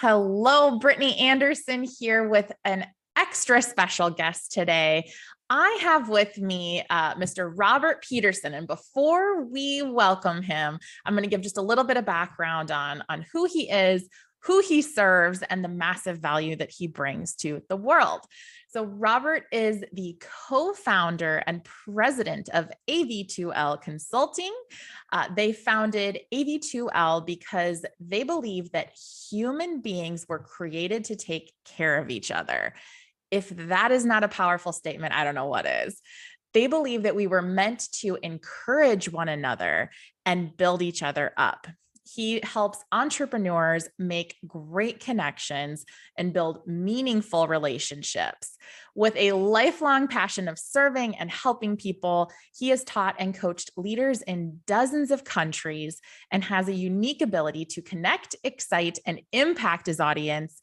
Hello, Brittany Anderson here with an extra special guest today. I have with me Mr. Robert Peterson. And before we welcome him, I'm going to give just a little bit of background on who he is, who he serves, and the massive value that he brings to the world. So Robert is the co-founder and president of AV2L Consulting. They founded AV2L because they believe that human beings were created to take care of each other. If that is not a powerful statement, I don't know what is. They believe that we were meant to encourage one another and build each other up. He helps entrepreneurs make great connections and build meaningful relationships. With a lifelong passion of serving and helping people, he has taught and coached leaders in dozens of countries and has a unique ability to connect, excite, and impact his audience.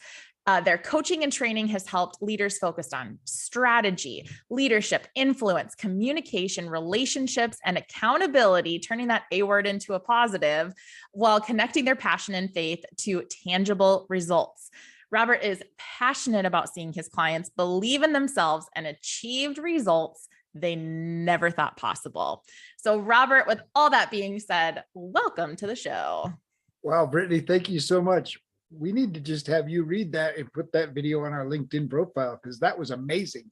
Their coaching and training has helped leaders focused on strategy, leadership, influence, communication, relationships, and accountability, turning that A word into a positive, while connecting their passion and faith to tangible results. Robert is passionate about seeing his clients believe in themselves and achieve results they never thought possible. So, Robert, with all that being said, welcome to the show. Wow, Brittany, thank you so much. We need to just have you read that and put that video on our LinkedIn profile because that was amazing.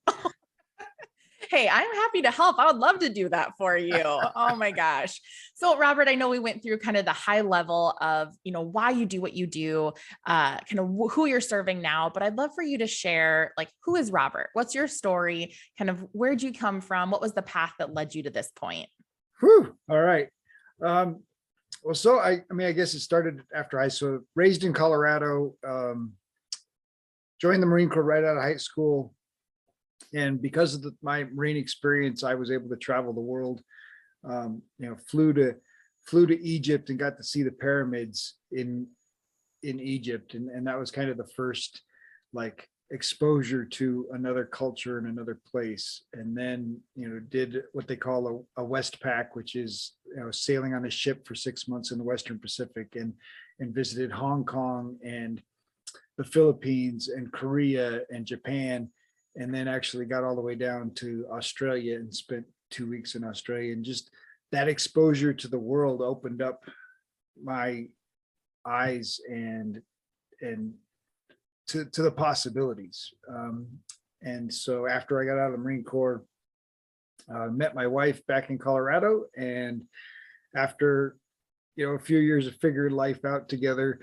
Hey, I'm happy to help. I would love to do that for you. Oh my gosh. So Robert, I know we went through kind of the high level of, why you do what you do, kind of who you're serving now, but I'd love for you to share, like, who is Robert? What's your story? Kind of where'd you come from? What was the path that led you to this point? Whew. All right. Well, so I guess it started after raised in Colorado, joined the Marine Corps right out of high school. And because of my Marine experience, I was able to travel the world, flew to Egypt and got to see the pyramids in Egypt. And that was kind of the first exposure to another culture and another place. And then, did what they call a Westpac, which is, sailing on a ship for 6 months in the Western Pacific and visited Hong Kong and the Philippines and Korea and Japan. And then actually got all the way down to Australia and spent 2 weeks in Australia. And just that exposure to the world opened up my eyes and to the possibilities. And so after I got out of the Marine Corps, met my wife back in Colorado. And after, a few years of figuring life out together,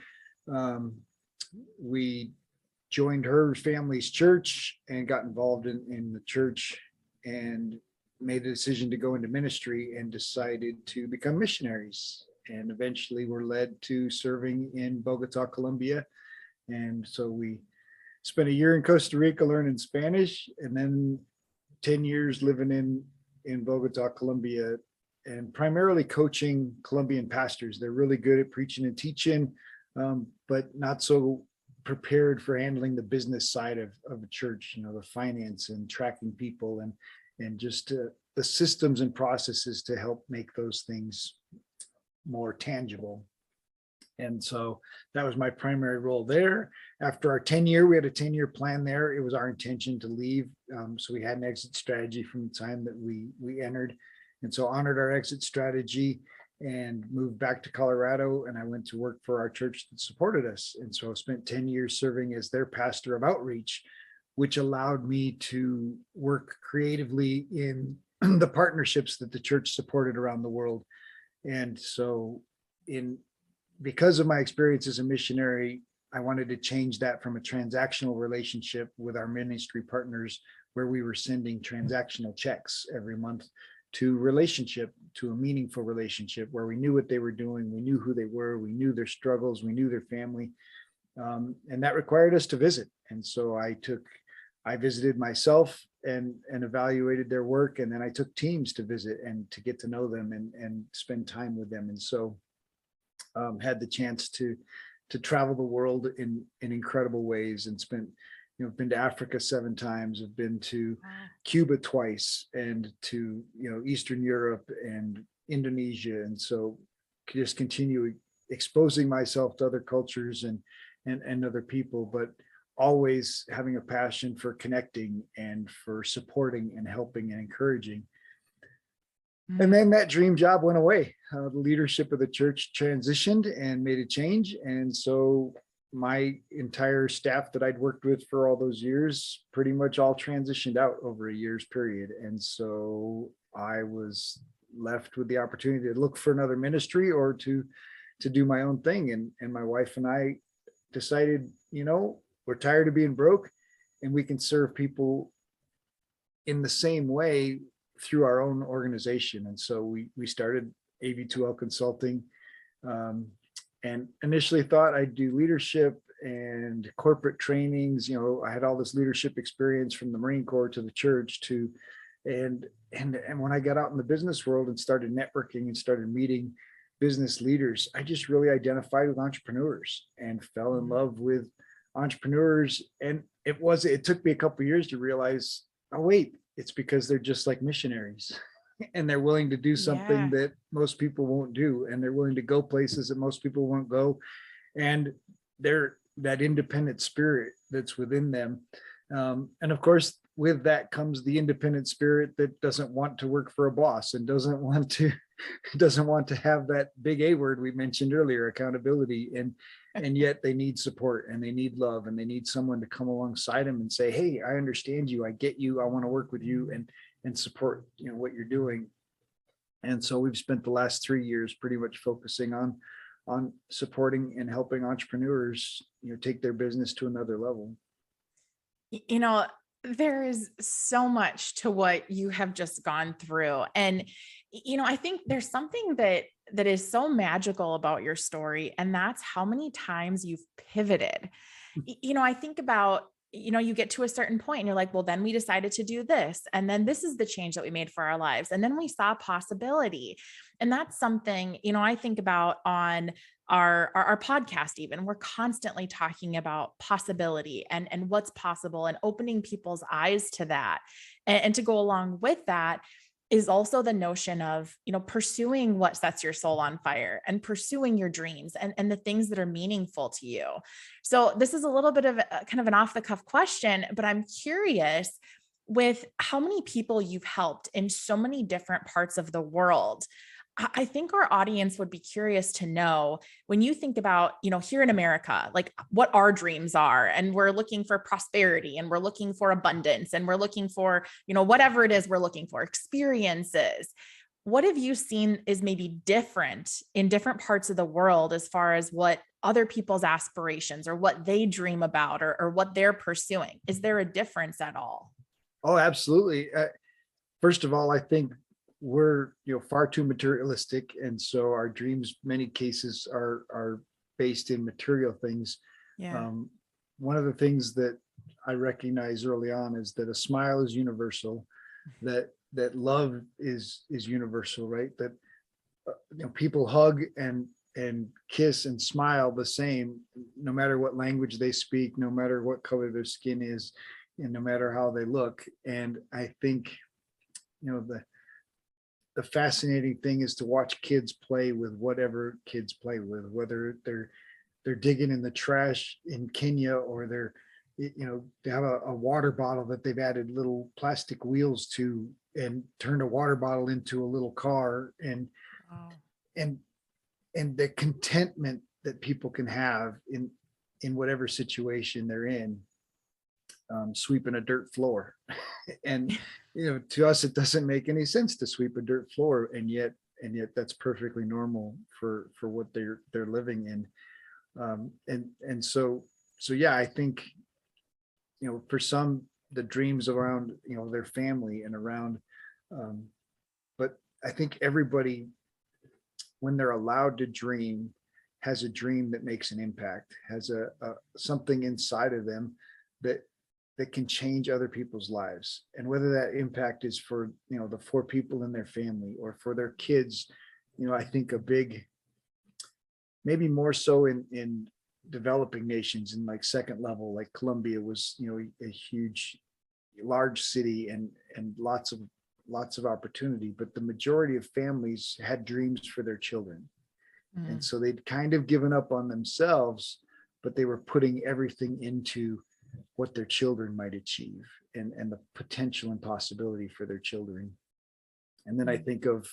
we joined her family's church and got involved in the church and made a decision to go into ministry and decided to become missionaries. And eventually were led to serving in Bogota, Colombia. And so we spent a year in Costa Rica learning Spanish, and then 10 years living in Bogota, Colombia, and primarily coaching Colombian pastors. They're really good at preaching and teaching, but not so prepared for handling the business side of a church, the finance and tracking people and just the systems and processes to help make those things more tangible. And so that was my primary role there. After our 10-year, we had a 10-year plan there. It was our intention to leave. So we had an exit strategy from the time that we entered. And so honored our exit strategy and moved back to Colorado. And I went to work for our church that supported us. And so I spent 10 years serving as their pastor of outreach, which allowed me to work creatively in the partnerships that the church supported around the world. And so because of my experience as a missionary, I wanted to change that from a transactional relationship with our ministry partners, where we were sending transactional checks every month, to a meaningful relationship where we knew what they were doing, we knew who they were, we knew their struggles, we knew their family. And that required us to visit. And so I visited myself and evaluated their work. And then I took teams to visit and to get to know them and spend time with them. And so had the chance to travel the world in incredible ways and spent, been to Africa 7 times, have been to Cuba twice, and to, Eastern Europe and Indonesia. And so just continue exposing myself to other cultures and and other people, but always having a passion for connecting and for supporting and helping and encouraging. And then that dream job went away. The leadership of the church transitioned and made a change. And so my entire staff that I'd worked with for all those years pretty much all transitioned out over a year's period. And so I was left with the opportunity to look for another ministry or to do my own thing. And my wife and I decided, we're tired of being broke and we can serve people in the same way through our own organization. And so we started AV2L Consulting, and initially thought I'd do leadership and corporate trainings. I had all this leadership experience from the Marine Corps to the church and when I got out in the business world and started networking and started meeting business leaders, I just really identified with entrepreneurs and fell in love with entrepreneurs. And it took me a couple of years to realize, oh wait, it's because they're just like missionaries and they're willing to do something that most people won't do. And they're willing to go places that most people won't go. And they're that independent spirit that's within them. And of course, with that comes the independent spirit that doesn't want to work for a boss and doesn't want to have that big A word we mentioned earlier, accountability. And yet they need support and they need love and they need someone to come alongside them and say, hey, I understand you. I get you. I want to work with you and support, what you're doing. And so we've spent the last 3 years pretty much focusing on supporting and helping entrepreneurs, take their business to another level. There is so much to what you have just gone through. And, I think there's something that is so magical about your story. And that's how many times you've pivoted. I think about, you get to a certain point and you're like, well, then we decided to do this. And then this is the change that we made for our lives. And then we saw possibility. And that's something, I think about on our podcast. Even we're constantly talking about possibility and what's possible and opening people's eyes to that. And to go along with that is also the notion of, pursuing what sets your soul on fire and pursuing your dreams and the things that are meaningful to you. So this is a little bit of kind of an off the cuff question, but I'm curious with how many people you've helped in so many different parts of the world. I think our audience would be curious to know, when you think about, here in America, like what our dreams are, and we're looking for prosperity and we're looking for abundance and we're looking for, whatever it is we're looking for, experiences. What have you seen is maybe different in different parts of the world as far as what other people's aspirations or what they dream about or what they're pursuing? Is there a difference at all? Oh, absolutely. First of all, I think we're far too materialistic, and so our dreams many cases are based in material things. One of the things that I recognized early on is that a smile is universal, that love is universal, right? That people hug and kiss and smile the same, no matter what language they speak, no matter what color their skin is, and no matter how they look. And I think the fascinating thing is to watch kids play with whatever kids play with, whether they're digging in the trash in Kenya or they have a water bottle that they've added little plastic wheels to and turned a water bottle into a little car, and the contentment that people can have in whatever situation they're in. Sweeping a dirt floor. And, to us, it doesn't make any sense to sweep a dirt floor. And yet that's perfectly normal for what they're living in. So yeah, I think, for some, the dreams around, their family and around, but I think everybody, when they're allowed to dream, has a dream that makes an impact, has a something inside of them that can change other people's lives. And whether that impact is for, the 4 people in their family or for their kids, I think a big, maybe more so in developing nations in like second level, like Colombia was, a huge, large city and lots of opportunity, but the majority of families had dreams for their children. And so they'd kind of given up on themselves, but they were putting everything into what their children might achieve and the potential and possibility for their children. And then I think of,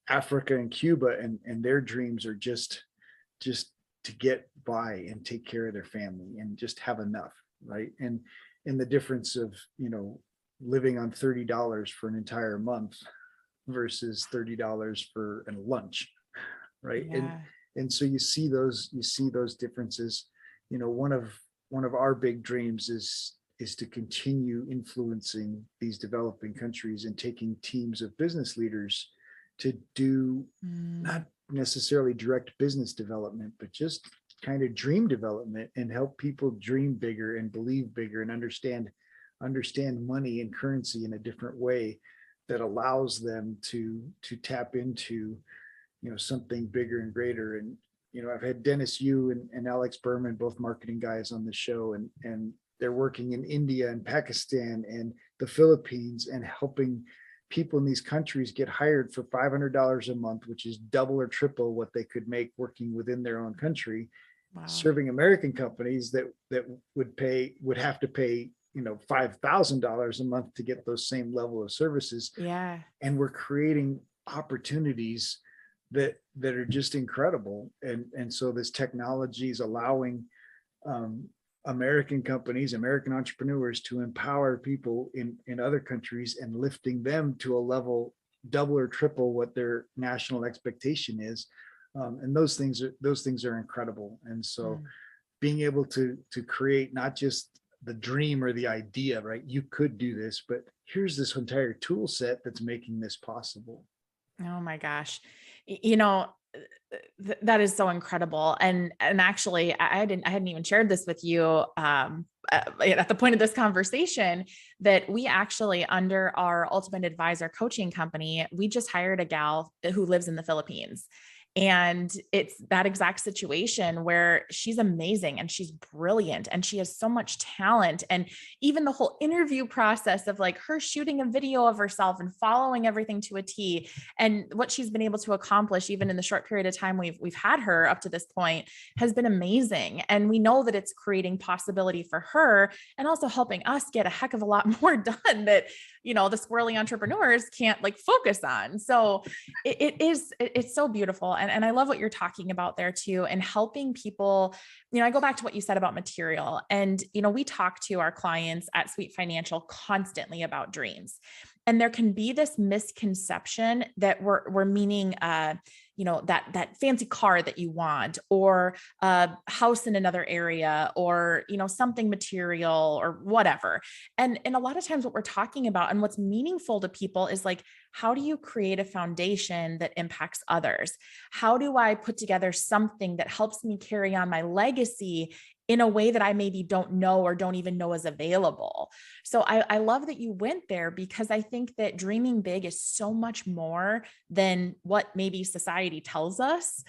Africa and Cuba, and their dreams are just to get by and take care of their family and just have enough, right? And the difference of, living on $30 for an entire month versus $30 for a lunch, right? Yeah. And so you see those differences. One of our big dreams is to continue influencing these developing countries and taking teams of business leaders to do not necessarily direct business development, but just kind of dream development and help people dream bigger and believe bigger and understand money and currency in a different way that allows them to tap into, something bigger and greater. And, I've had Dennis Yu and Alex Berman, both marketing guys, on the show, and they're working in India and Pakistan and the Philippines and helping people in these countries get hired for $500 a month, which is double or triple what they could make working within their own country. Wow. Serving American companies that would have to pay, $5,000 a month to get those same level of services. Yeah. And we're creating opportunities that are just incredible. And so this technology is allowing American companies, American entrepreneurs to empower people in other countries and lifting them to a level double or triple what their national expectation is. And those things are incredible. And so being able to create not just the dream or the idea, right? You could do this, but here's this entire tool set that's making this possible. Oh my gosh. That is so incredible. And actually I hadn't even shared this with you, at the point of this conversation, that we actually, under our Ultimate Advisor coaching company, we just hired a gal who lives in the Philippines. And it's that exact situation where she's amazing and she's brilliant and she has so much talent. And even the whole interview process of like her shooting a video of herself and following everything to a T, and what she's been able to accomplish even in the short period of time we've had her up to this point has been amazing. And we know that it's creating possibility for her and also helping us get a heck of a lot more done that, the squirrely entrepreneurs can't focus on. So it's so beautiful. And I love what you're talking about there too, and helping people. I go back to what you said about material, and, we talk to our clients at Sweet Financial constantly about dreams. And there can be this misconception that we're meaning, that fancy car that you want, or a house in another area, or, something material or whatever. And a lot of times what we're talking about and what's meaningful to people is how do you create a foundation that impacts others? How do I put together something that helps me carry on my legacy in a way that I maybe don't know or don't even know is available? So I love that you went there, because I think that dreaming big is so much more than what maybe society tells us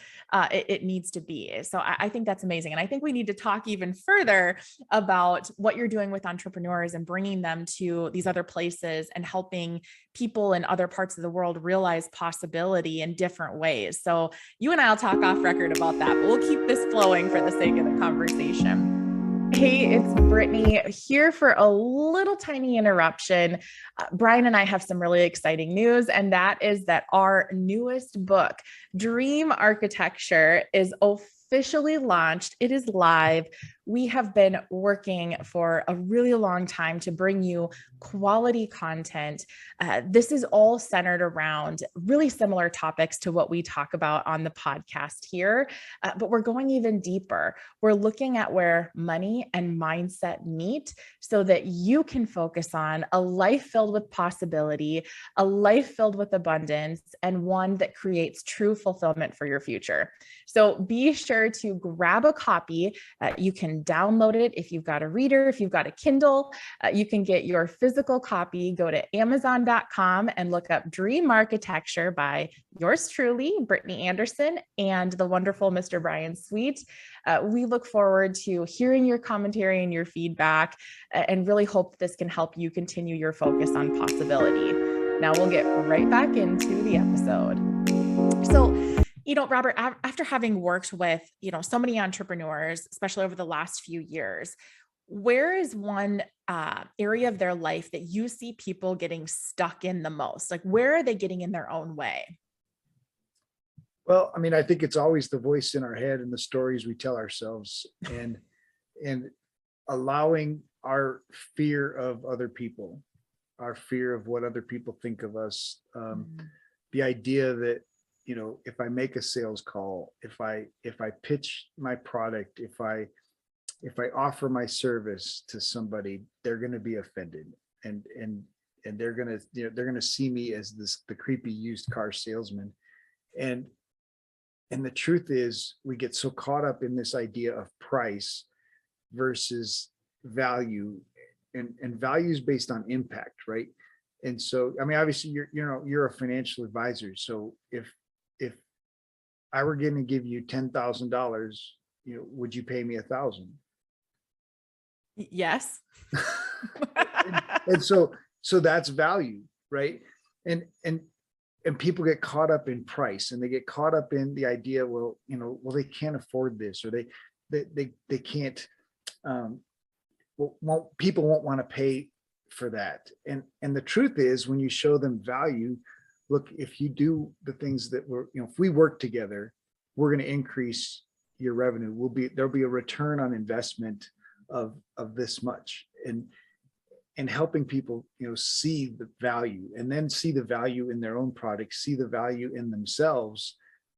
it needs to be. So I think that's amazing. And I think we need to talk even further about what you're doing with entrepreneurs and bringing them to these other places and helping people in other parts of the world realize possibility in different ways. So you and I'll talk off record about that, but we'll keep this flowing for the sake of the conversation. Hey, it's Brittany here for a little tiny interruption. Brian and I have some really exciting news, and that is that our newest book, Dream Architecture, is officially launched. It is live. We have been working for a really long time to bring you quality content. This is all centered around really similar topics to what we talk about on the podcast here, but we're going even deeper. We're looking at where money and mindset meet so that you can focus on a life filled with possibility, a life filled with abundance, and one that creates true fulfillment for your future. So be sure to grab a copy. You can download it if you've got a reader, if you've got a Kindle. You can get your physical copy. Go to Amazon.com and look up Dream Architecture by yours truly, Brittany Anderson, and the wonderful Mr. Brian Sweet. We look forward to hearing your commentary and your feedback, and really hope this can help you continue your focus on possibility. Now we'll get right back into the episode. So Robert, after having worked with, so many entrepreneurs, especially over the last few years, where is one area of their life that you see people getting stuck in the most? Like, where are they getting in their own way? Well, I mean, I think it's always the voice in our head and the stories we tell ourselves, and allowing our fear of other people, our fear of what other people think of us. The idea that, if I make a sales call, if I pitch my product, if I offer my service to somebody, they're going to be offended, and they're going to, they're going to see me as the creepy used car salesman. And the truth is, we get so caught up in this idea of price versus value, and value is based on impact, right? And so, I mean, obviously you're a financial advisor. So if I were going to give you $10,000, would you pay me 1,000? Yes. And so that's value, right? And people get caught up in price, and they get caught up in the idea, well, they can't afford this, or they can't, people won't want to pay for that. And the truth is, when you show them value, look, if you do the things that if we work together, we're going to increase your revenue. There'll be a return on investment of this much. And helping people, see the value, and then see the value in their own product, see the value in themselves,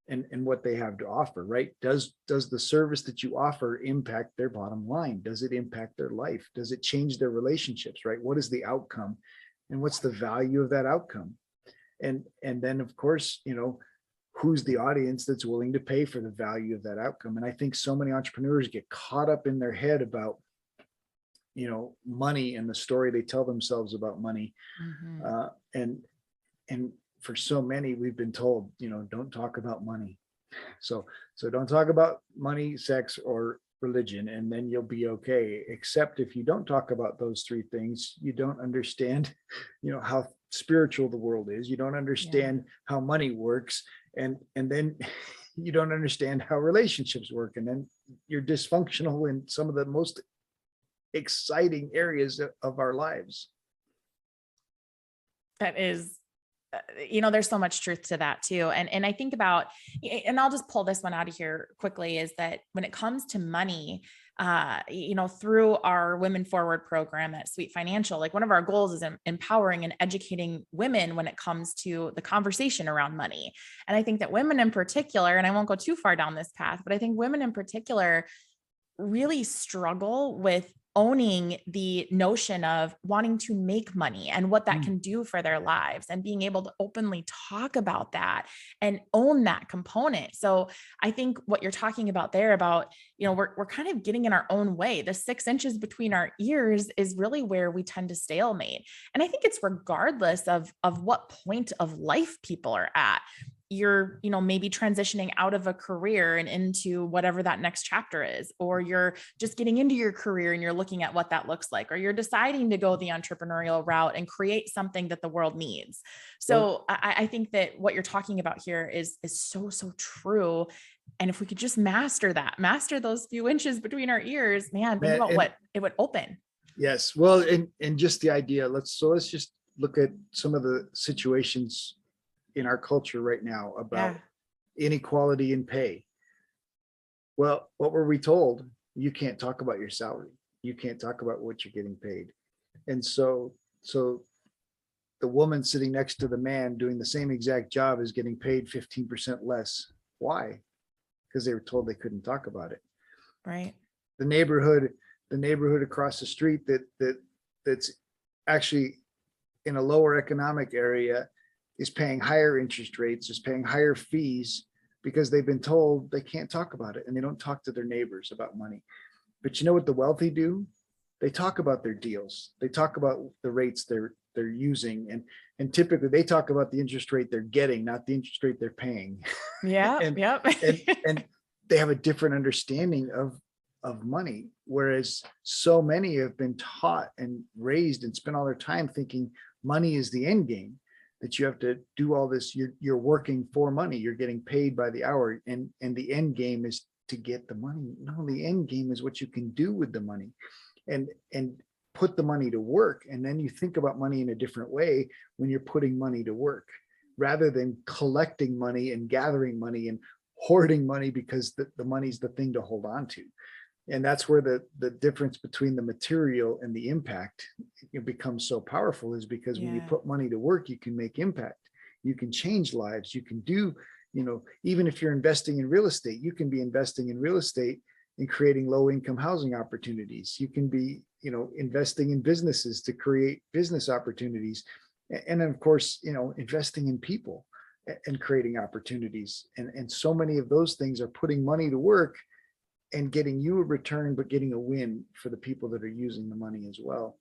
and what they have to offer, right? Does the service that you offer impact their bottom line? Does it impact their life? Does it change their relationships, right? What is the outcome, and what's the value of that outcome? And then, of course, who's the audience that's willing to pay for the value of that outcome? And I think so many entrepreneurs get caught up in their head about money and the story they tell themselves about money. And for so many, we've been told, don't talk about money. So don't talk about money, sex, or religion, and then you'll be okay. Except if you don't talk about those three things, you don't understand, how spiritual the world is. You don't understand how money works. And then you don't understand how relationships work. And then you're dysfunctional in some of the most exciting areas of our lives. That is, there's so much truth to that too. And I think about, and I'll just pull this one out of here quickly, is that when it comes to money, through our Women Forward program at Sweet Financial, like one of our goals is empowering and educating women when it comes to the conversation around money. And I think that women in particular, and I won't go too far down this path, but I think women in particular really struggle with owning the notion of wanting to make money and what that can do for their lives, and being able to openly talk about that and own that component. So I think what you're talking about there about, we're kind of getting in our own way. The 6 inches between our ears is really where we tend to stalemate. And I think it's regardless of what point of life people are at. You're, maybe transitioning out of a career and into whatever that next chapter is, or you're just getting into your career and you're looking at what that looks like, or you're deciding to go the entrepreneurial route and create something that the world needs. So I think that what you're talking about here is so true. And if we could just master those few inches between our ears, man, think about what it would open. Yes. Well, and just the idea, let's just look at some of the situations in our culture right now about inequality in pay. Well, what were we told? You can't talk about your salary. You can't talk about what you're getting paid. And so the woman sitting next to the man doing the same exact job is getting paid 15% less. Why? Because they were told they couldn't talk about it. Right. The neighborhood across the street that's actually in a lower economic area is paying higher interest rates, is paying higher fees, because they've been told they can't talk about it, and they don't talk to their neighbors about money. But you know what the wealthy do? They talk about their deals. They talk about the rates they're using, and typically they talk about the interest rate they're getting, not the interest rate they're paying. Yeah. and they have a different understanding of money, whereas so many have been taught and raised and spent all their time thinking money is the end game. that you have to do all this. You're working for money. You're getting paid by the hour, and the end game is to get the money. No, the end game is what you can do with the money, and put the money to work. And then you think about money in a different way when you're putting money to work, rather than collecting money and gathering money and hoarding money because the money's the thing to hold on to. And that's where the difference between the material and the impact, it becomes so powerful, is because when you put money to work, you can make impact. You can change lives. You can do, even if you're investing in real estate, you can be investing in real estate and creating low income housing opportunities. You can be, investing in businesses to create business opportunities. And then of course, investing in people and creating opportunities. And so many of those things are putting money to work and getting you a return, but getting a win for the people that are using the money as well.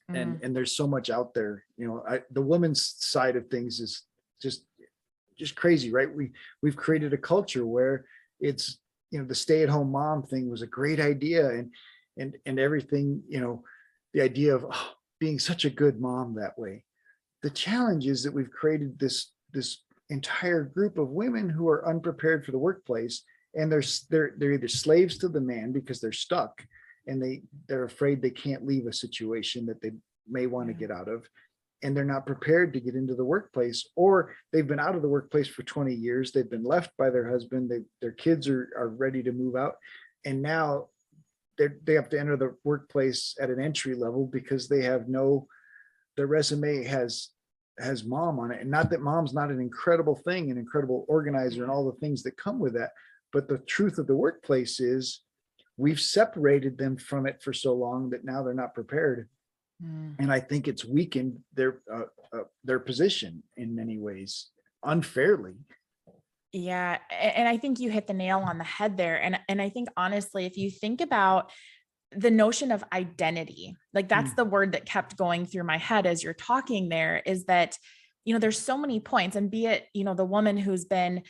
And there's so much out there. The women's side of things is just crazy, right? We've created a culture where it's, the stay-at-home mom thing was a great idea, and everything, the idea of being such a good mom that way. The challenge is that we've created this entire group of women who are unprepared for the workplace, and they're either slaves to the man because they're stuck and they're afraid they can't leave a situation that they may want to get out of, and they're not prepared to get into the workplace, or they've been out of the workplace for 20 years. They've been left by their husband. Their kids are ready to move out, and now they have to enter the workplace at an entry level because they have their resume has mom on it. And not that mom's not an incredible thing, an incredible organizer and all the things that come with that. But the truth of the workplace is we've separated them from it for so long that now they're not prepared. And I think it's weakened their position in many ways unfairly. Yeah. And I think you hit the nail on the head there. And I think honestly, if you think about the notion of identity, like that's the word that kept going through my head as you're talking there, is that, there's so many points, and be it, the woman who's been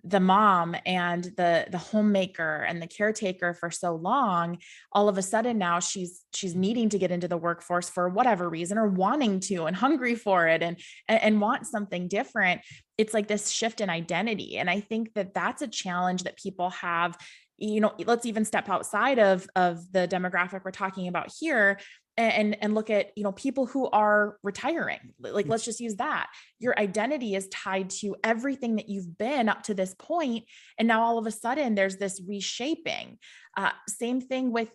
the mom and the homemaker and the caretaker for so long, all of a sudden now she's needing to get into the workforce for whatever reason, or wanting to and hungry for it and want something different. It's like this shift in identity. And I think that that's a challenge that people have. Let's even step outside of the demographic we're talking about here and look at, people who are retiring. Like, let's just use that. Your identity is tied to everything that you've been up to this point. And now all of a sudden there's this reshaping. Same thing with,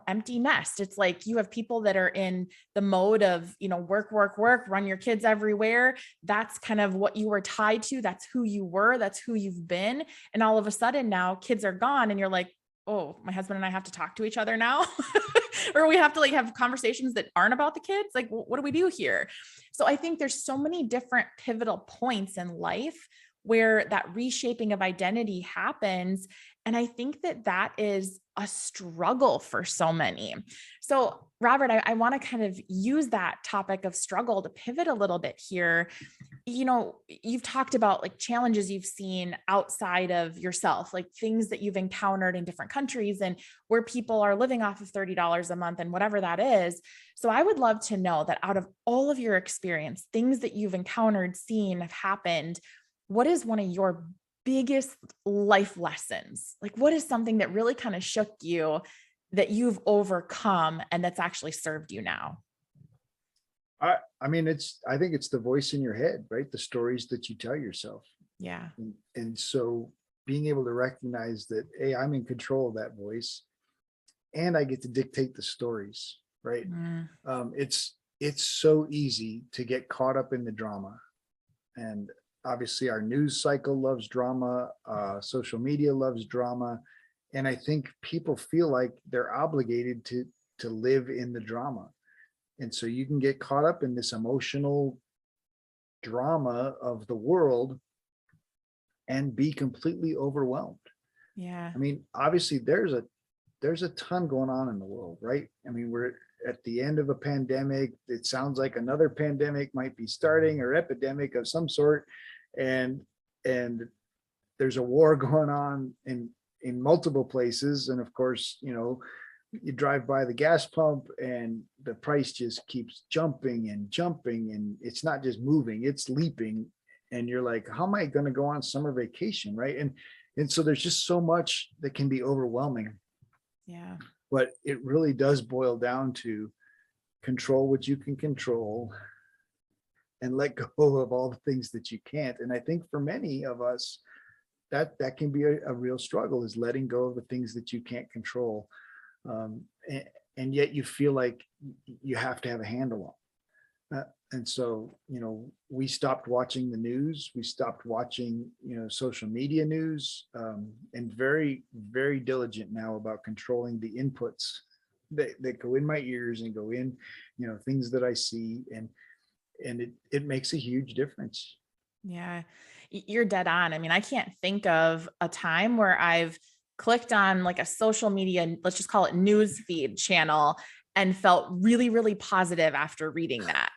empty nest. It's like you have people that are in the mode of, work, run your kids everywhere. That's kind of what you were tied to. That's who you were. That's who you've been. And all of a sudden now kids are gone and you're like, oh, my husband and I have to talk to each other now. Or we have to have conversations that aren't about the kids. Like, what do we do here? So I think there's so many different pivotal points in life where that reshaping of identity happens. And I think that is a struggle for so many. So Robert, I want to kind of use that topic of struggle to pivot a little bit here. You've talked about like challenges you've seen outside of yourself, like things that you've encountered in different countries and where people are living off of $30 a month and whatever that is. So I would love to know that out of all of your experience, things that you've encountered, seen, have happened, what is one of your biggest life lessons? Like, what is something that really kind of shook you that you've overcome and that's actually served you now? I think it's the voice in your head, right? The stories that you tell yourself. Yeah. And so being able to recognize that, hey, I'm in control of that voice and I get to dictate the stories, right? It's so easy to get caught up in the drama. And obviously our news cycle loves drama. Social media loves drama. And I think people feel like they're obligated to live in the drama. And so you can get caught up in this emotional drama of the world and be completely overwhelmed. Yeah. Obviously there's a ton going on in the world, right? We're at the end of a pandemic. It sounds like another pandemic might be starting, or epidemic of some sort. And there's a war going on in multiple places. And of course, you drive by the gas pump and the price just keeps jumping and it's not just moving, it's leaping. And you're like, how am I going to go on summer vacation? Right. And so there's just so much that can be overwhelming. Yeah. But it really does boil down to control what you can control and let go of all the things that you can't. And I think for many of us, that can be a real struggle, is letting go of the things that you can't control. And yet you feel like you have to have a handle on. And so, we stopped watching the news. We stopped watching, social media news, and very, very diligent now about controlling the inputs that go in my ears and go in, things that I see. And it makes a huge difference. Yeah, you're dead on. I mean, I can't think of a time where I've clicked on like a social media, let's just call it news feed channel, and felt really, really positive after reading that.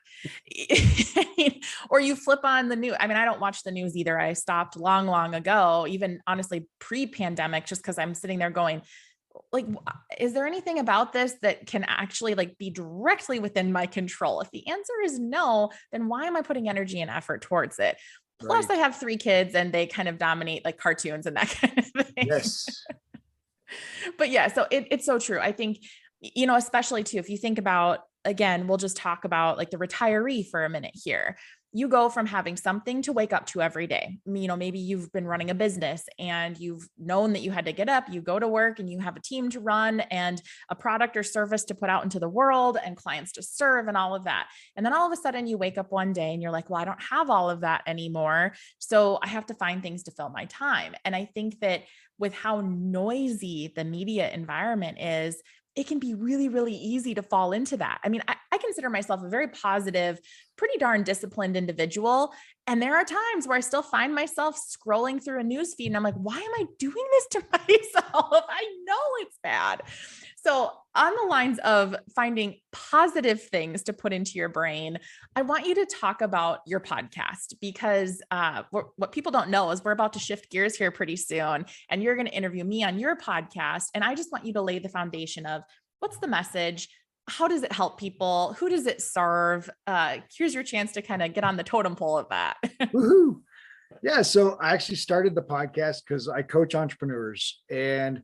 Or you flip on the news. I mean, I don't watch the news either. I stopped long, long ago, even honestly pre-pandemic, just because I'm sitting there going, like, is there anything about this that can actually like be directly within my control? If the answer is no, then why am I putting energy and effort towards it? Plus, Right. I have 3 kids and they kind of dominate like cartoons and that kind of thing. Yes. But yeah, so it's so true. I think, especially too, if you think about, again, we'll just talk about like the retiree for a minute here. You go from having something to wake up to every day. Maybe you've been running a business and you've known that you had to get up, you go to work and you have a team to run and a product or service to put out into the world and clients to serve and all of that. And then all of a sudden you wake up one day and you're like, well, I don't have all of that anymore. So I have to find things to fill my time. And I think that with how noisy the media environment is, it can be really, really easy to fall into that. I mean, I consider myself a very positive, pretty darn disciplined individual. And there are times where I still find myself scrolling through a news feed and I'm like, why am I doing this to myself? I know it's bad. So on the lines of finding positive things to put into your brain, I want you to talk about your podcast, because what people don't know is we're about to shift gears here pretty soon, and you're going to interview me on your podcast. And I just want you to lay the foundation of what's the message? How does it help people? Who does it serve? Here's your chance to kind of get on the totem pole of that. Woohoo. Yeah. So I actually started the podcast because I coach entrepreneurs, and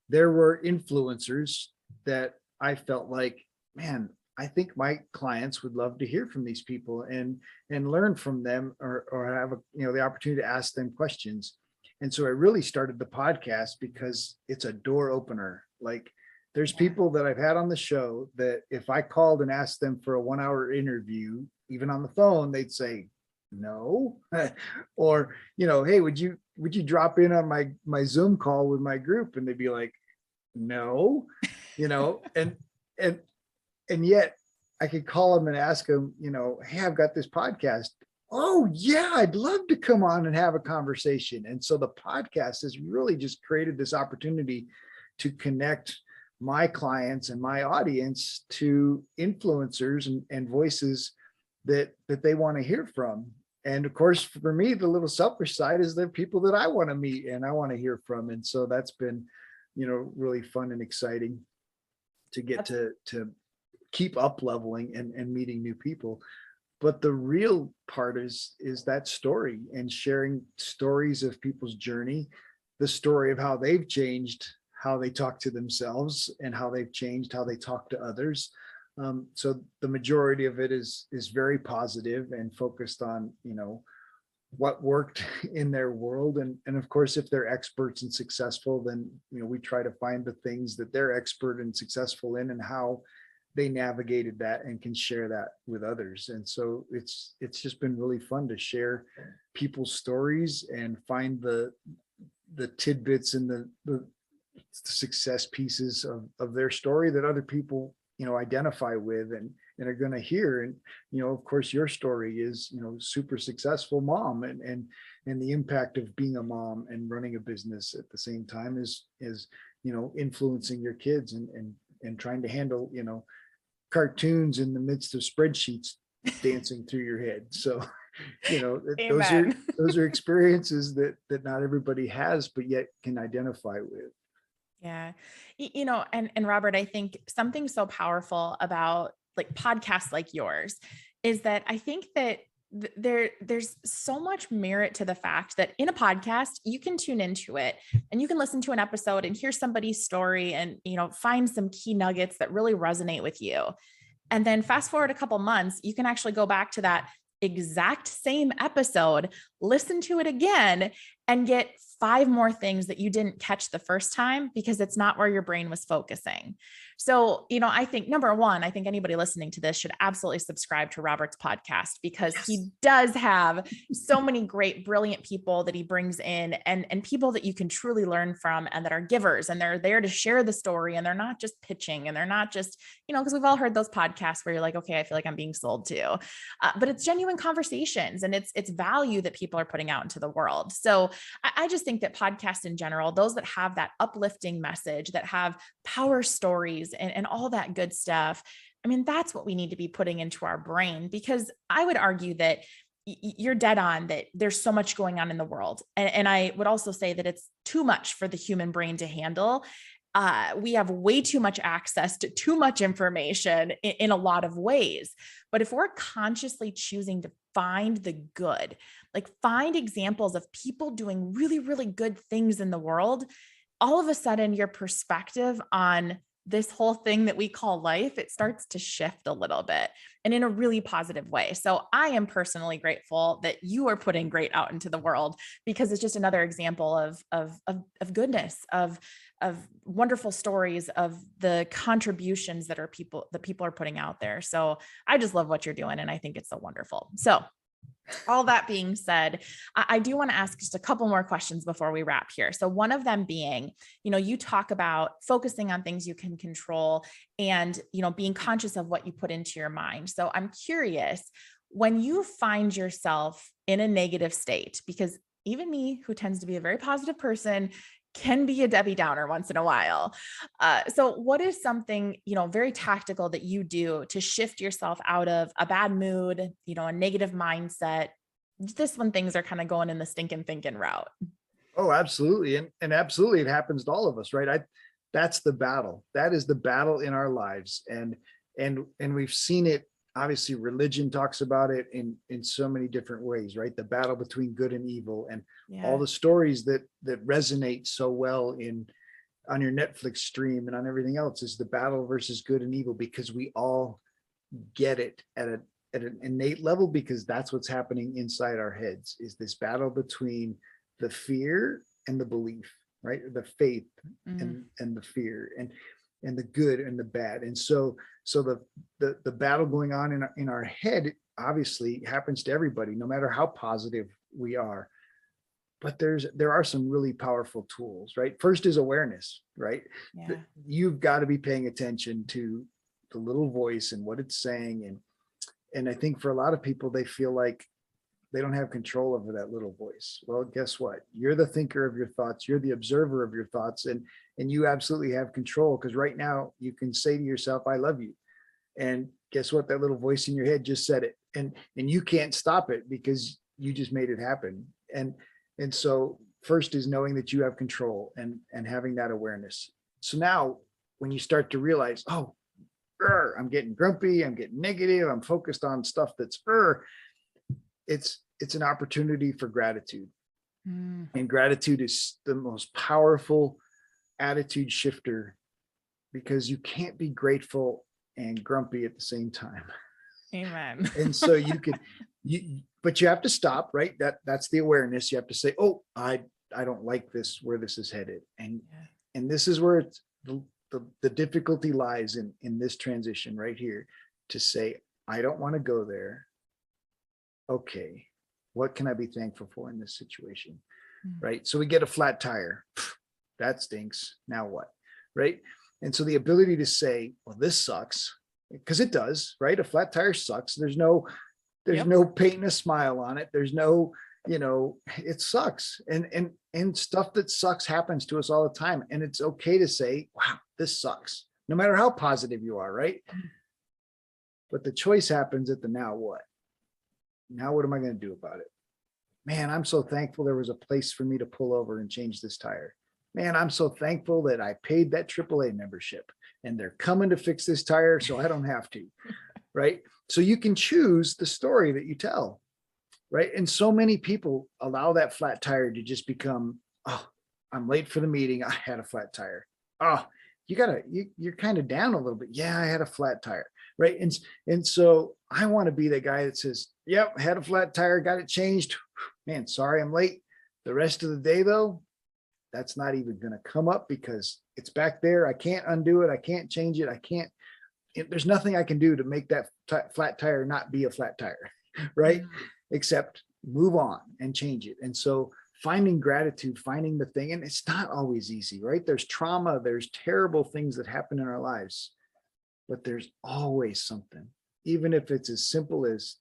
there were influencers that I felt like, man, I think my clients would love to hear from these people and learn from them, or have the opportunity to ask them questions. And so I really started the podcast because it's a door opener. Like, there's people that I've had on the show that if I called and asked them for a 1-hour interview, even on the phone, they'd say no. Or, hey, would you drop in on my Zoom call with my group? And they'd be like, no, and yet I could call them and ask them, hey, I've got this podcast. Oh yeah, I'd love to come on and have a conversation. And so the podcast has really just created this opportunity to connect my clients and my audience to influencers and voices that they want to hear from. And of course, for me, the little selfish side is the people that I want to meet and I want to hear from. And so that's been, really fun and exciting to get to keep up leveling and meeting new people. But the real part is that story, and sharing stories of people's journey, the story of how they've changed, how they talk to themselves, and how they've changed how they talk to others. So the majority of it is very positive and focused on, what worked in their world. And of course, if they're experts and successful, then, we try to find the things that they're expert and successful in and how they navigated that and can share that with others. And so it's just been really fun to share people's stories and find the tidbits and the success pieces of their story that other people, identify with and are going to hear. And, of course, your story is, super successful mom, and the impact of being a mom and running a business at the same time is, influencing your kids and trying to handle, cartoons in the midst of spreadsheets dancing through your head. So, those are experiences that not everybody has, but yet can identify with. Yeah. And Robert, I think something so powerful about like podcasts like yours is that I think that there's so much merit to the fact that in a podcast you can tune into it and you can listen to an episode and hear somebody's story and find some key nuggets that really resonate with you. And then fast forward a couple months, you can actually go back to that exact same episode, listen to it again, and get 5 more things that you didn't catch the first time because it's not where your brain was focusing. So, I think number one, I think anybody listening to this should absolutely subscribe to Robert's podcast because he does have so many great, brilliant people that he brings in and people that you can truly learn from and that are givers and they're there to share the story and they're not just pitching and they're not just, because we've all heard those podcasts where you're like, okay, I feel like I'm being sold to, but it's genuine conversations and it's value that people are putting out into the world. So I just think that podcasts in general, those that have that uplifting message, that have power stories and all that good stuff, I mean, that's what we need to be putting into our brain, because I would argue that you're dead on that there's so much going on in the world. And I would also say that it's too much for the human brain to handle. We have way too much access to too much information in a lot of ways. But if we're consciously choosing to find the good, like find examples of people doing really, really good things in the world, all of a sudden your perspective on this whole thing that we call life, it starts to shift a little bit and in a really positive way. So I am personally grateful that you are putting great out into the world because it's just another example of goodness, of wonderful stories, of the contributions that people are putting out there. So I just love what you're doing. And I think it's so wonderful. So all that being said, I do want to ask just a couple more questions before we wrap here. So one of them being, you talk about focusing on things you can control and, being conscious of what you put into your mind. So I'm curious, when you find yourself in a negative state, because even me, who tends to be a very positive person, can be a Debbie Downer once in a while. So what is something, very tactical that you do to shift yourself out of a bad mood, a negative mindset, just when things are kind of going in the stinking thinking route? Oh, absolutely. And absolutely, it happens to all of us, right? That's the battle. That is the battle in our lives. And we've seen it. Obviously, religion talks about it in so many different ways, right? The battle between good and evil, and all the stories that resonate so well on your Netflix stream and on everything else is the battle versus good and evil, because we all get it at an innate level, because that's what's happening inside our heads, is this battle between the fear and the belief, right? The faith and the fear and the good and the bad. And so the battle going on in our head obviously happens to everybody, no matter how positive we are. But there are some really powerful tools, right? First is awareness, right? Yeah. You've got to be paying attention to the little voice and what it's saying. And I think for a lot of people, they feel like they don't have control over that little voice. Well, guess what? You're the thinker of your thoughts. You're the observer of your thoughts. And you absolutely have control, because right now you can say to yourself, I love you. And guess what? That little voice in your head just said it. And you can't stop it because you just made it happen. And so first is knowing that you have control and having that awareness. So now when you start to realize, oh, I'm getting grumpy, I'm getting negative, I'm focused on stuff that's it's an opportunity for gratitude. And gratitude is the most powerful attitude shifter, because you can't be grateful and grumpy at the same time. Amen. And so but you have to stop, right? That's the awareness. You have to say, oh, I don't like this, where this is headed. And this is where it's the difficulty lies in this transition right here, to say, I don't want to go there. Okay, what can I be thankful for in this situation? Right? So we get a flat tire. That stinks. Now what? Right? And so the ability to say, well, this sucks, because it does, right? A flat tire sucks. There's no painting a smile on it. There's no, it sucks. And stuff that sucks happens to us all the time. And it's okay to say, wow, this sucks, no matter how positive you are, right? But the choice happens at the now what? Now what am I going to do about it? Man, I'm so thankful there was a place for me to pull over and change this tire. Man, I'm so thankful that I paid that AAA membership and they're coming to fix this tire so I don't have to. Right. So you can choose the story that you tell. Right. And so many people allow that flat tire to just become, oh, I'm late for the meeting. I had a flat tire. Oh, you're kind of down a little bit. Yeah, I had a flat tire. Right. And so I want to be the guy that says, yep, had a flat tire, got it changed. Man, sorry, I'm late. The rest of the day, though, that's not even going to come up because it's back there. I can't undo it. I can't change it. There's nothing I can do to make that flat tire not be a flat tire. Right. Except move on and change it. And so finding gratitude, finding the thing, and it's not always easy, right? There's trauma, there's terrible things that happen in our lives, but there's always something, even if it's as simple as,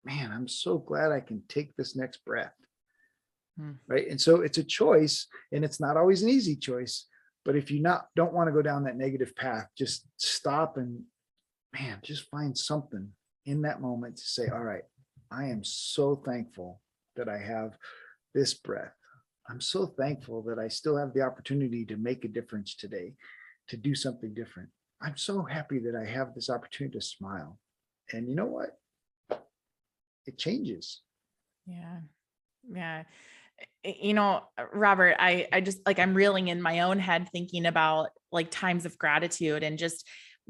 man, I'm so glad I can take this next breath. Right. And so it's a choice, and it's not always an easy choice. But if you don't want to go down that negative path, just stop and, man, just find something in that moment to say, all right, I am so thankful that I have this breath. I'm so thankful that I still have the opportunity to make a difference today, to do something different. I'm so happy that I have this opportunity to smile. And you know what? It changes. Yeah. Yeah. Robert, I just like, I'm reeling in my own head thinking about like times of gratitude and just,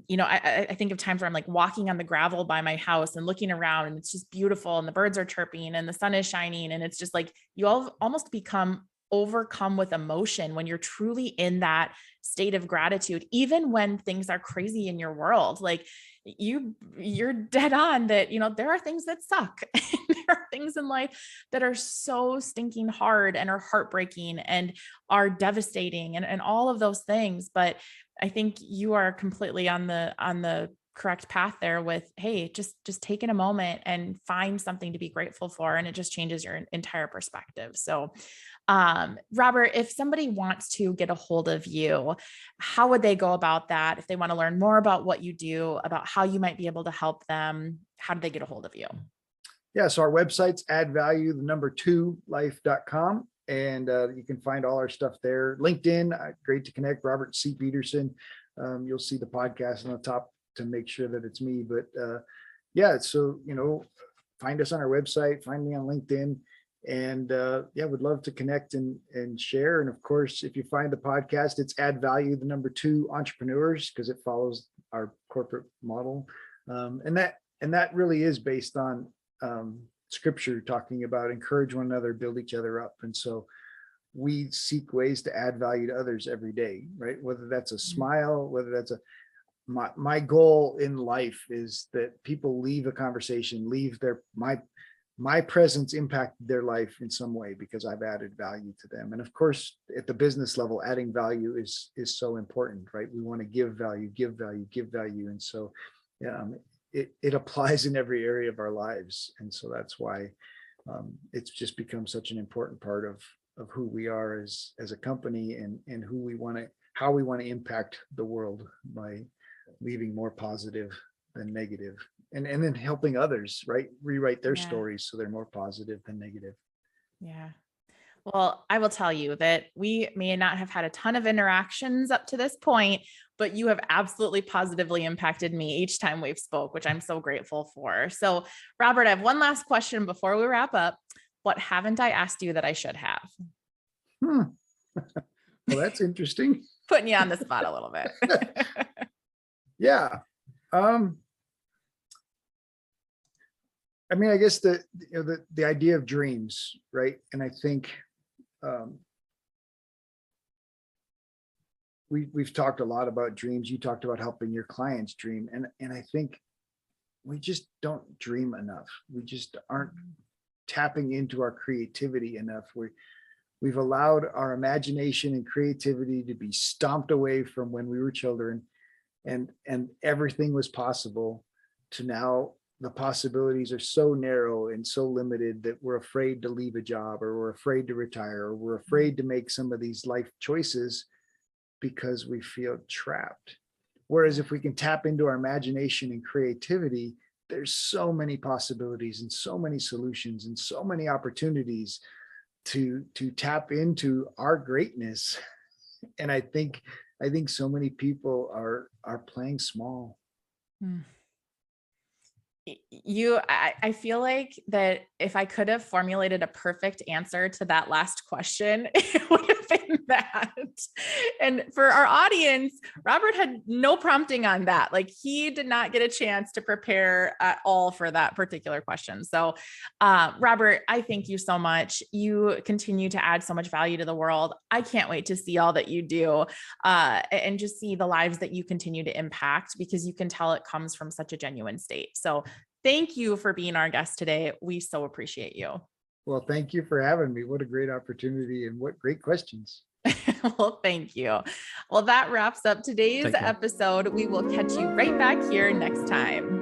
I think of times where I'm like walking on the gravel by my house and looking around and it's just beautiful and the birds are chirping and the sun is shining. And it's just like, you all almost become overcome with emotion when you're truly in that state of gratitude, even when things are crazy in your world. Like you're dead on that, there are things that suck. There are things in life that are so stinking hard and are heartbreaking and are devastating and all of those things. But I think you are completely on the correct path there with, hey, just taking a moment and find something to be grateful for. And it just changes your entire perspective. So, Robert, if somebody wants to get a hold of you, how would they go about that? If they want to learn more about what you do, about how you might be able to help them, how do they get a hold of you? Yeah. So our website's addvalue2life.com. And you can find all our stuff there. LinkedIn, great to connect. Robert C. Peterson. You'll see the podcast on the top to make sure that it's me. But yeah, so, find us on our website, find me on LinkedIn. And yeah, would love to connect and share. And of course, if you find the podcast, it's Add Value, 2 Entrepreneurs, because it follows our corporate model. And that really is based on scripture talking about encourage one another, build each other up. And so we seek ways to add value to others every day, right? Whether that's a smile, whether that's my goal in life is that people leave a conversation, my presence impacted their life in some way because I've added value to them. And of course, at the business level, adding value is so important, right? We want to give value. And so it applies in every area of our lives. And so that's why it's just become such an important part of who we are as a company and how we want to impact the world by leaving more positive than negative, and then helping others, right? Rewrite their stories so they're more positive than negative. Yeah. Well, I will tell you that we may not have had a ton of interactions up to this point, but you have absolutely positively impacted me each time we've spoke, which I'm so grateful for. So, Robert, I have one last question before we wrap up. What haven't I asked you that I should have? Well, that's interesting. Putting you on the spot a little bit. Yeah. I mean, I guess the idea of dreams, right? And I think we've talked a lot about dreams. You talked about helping your clients dream, and I think we just don't dream enough. We just aren't tapping into our creativity enough. We've allowed our imagination and creativity to be stomped away from when we were children, and everything was possible, to now the possibilities are so narrow and so limited that we're afraid to leave a job, or we're afraid to retire, or we're afraid to make some of these life choices because we feel trapped. Whereas if we can tap into our imagination and creativity, there's so many possibilities and so many solutions and so many opportunities to tap into our greatness And I think so many people are playing small. I feel like that if I could have formulated a perfect answer to that last question, it would have been that. And for our audience, Robert had no prompting on that. Like he did not get a chance to prepare at all for that particular question. So, Robert, I thank you so much. You continue to add so much value to the world. I can't wait to see all that you do and just see the lives that you continue to impact, because you can tell it comes from such a genuine state. So thank you for being our guest today. We so appreciate you. Well, thank you for having me. What a great opportunity and what great questions. Well, thank you. Well, that wraps up today's episode. We will catch you right back here next time.